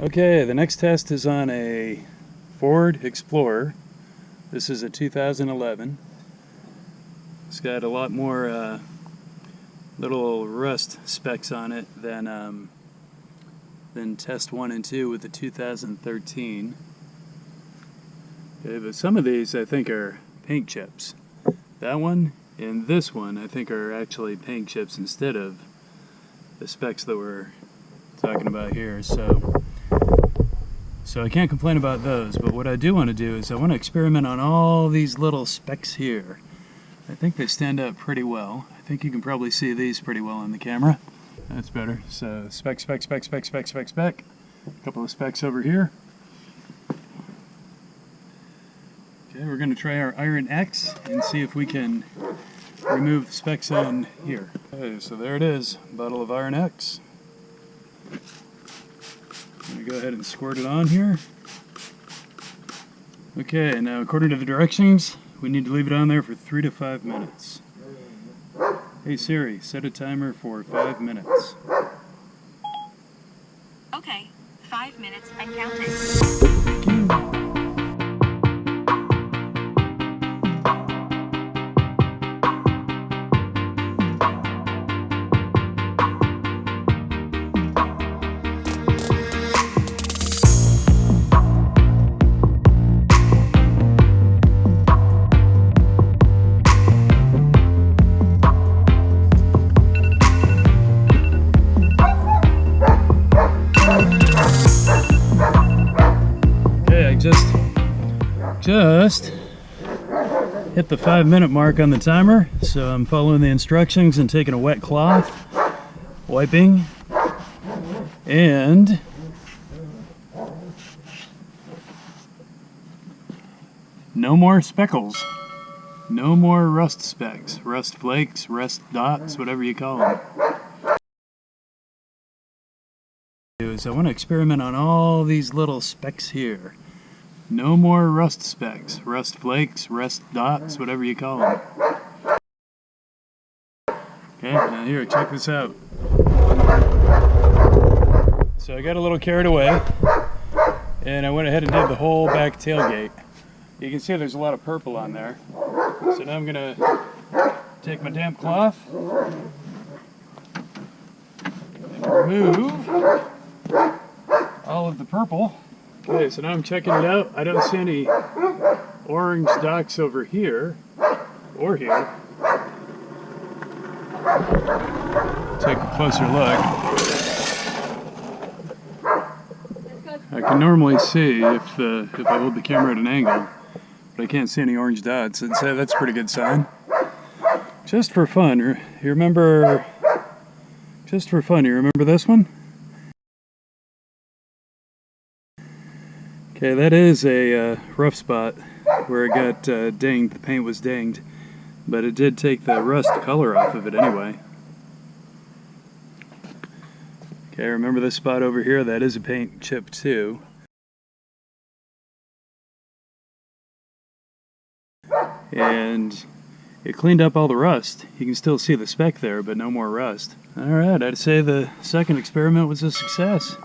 Okay, the next test is on a Ford Explorer. This is a 2011. It's got a lot more little rust specks on it than test 1 and 2 with the 2013. Okay, but some of these I think are paint chips. That one and this one I think are actually paint chips instead of the specs that we're talking about here. So I can't complain about those, but what I do want to do is I want to experiment on all these little specks here. I think they stand out pretty well. I think you can probably see these pretty well on the camera. That's better. So speck. A couple of specks over here. Okay, we're going to try our Iron X and see if we can remove the specks on here. Okay, so there it is, bottle of Iron X. I'm going to go ahead and squirt it on here. Okay, now according to the directions, we need to leave it on there for 3 to 5 minutes. Hey Siri, set a timer for 5 minutes. Okay, 5 minutes and counting. Just hit the 5-minute mark on the timer, so I'm following the instructions and taking a wet cloth, wiping, and no more speckles, no more rust specks, rust flakes, rust dots, whatever you call them. I want to experiment on all these little specks here. No more rust specks, rust flakes, rust dots, whatever you call them. Okay, now here, check this out. So I got a little carried away, and I went ahead and did the whole back tailgate. You can see there's a lot of purple on there. So now I'm going to take my damp cloth and remove all of the purple. Okay, so now I'm checking it out. I don't see any orange dots over here or here. Take a closer look. I can normally see if I hold the camera at an angle, but I can't see any orange dots. I'd say that's a pretty good sign. Just for fun, you remember this one? Okay, that is a rough spot where it got dinged. The paint was dinged, but it did take the rust color off of it anyway. Okay, remember this spot over here? That is a paint chip too. And it cleaned up all the rust. You can still see the speck there, but no more rust. Alright, I'd say the second experiment was a success.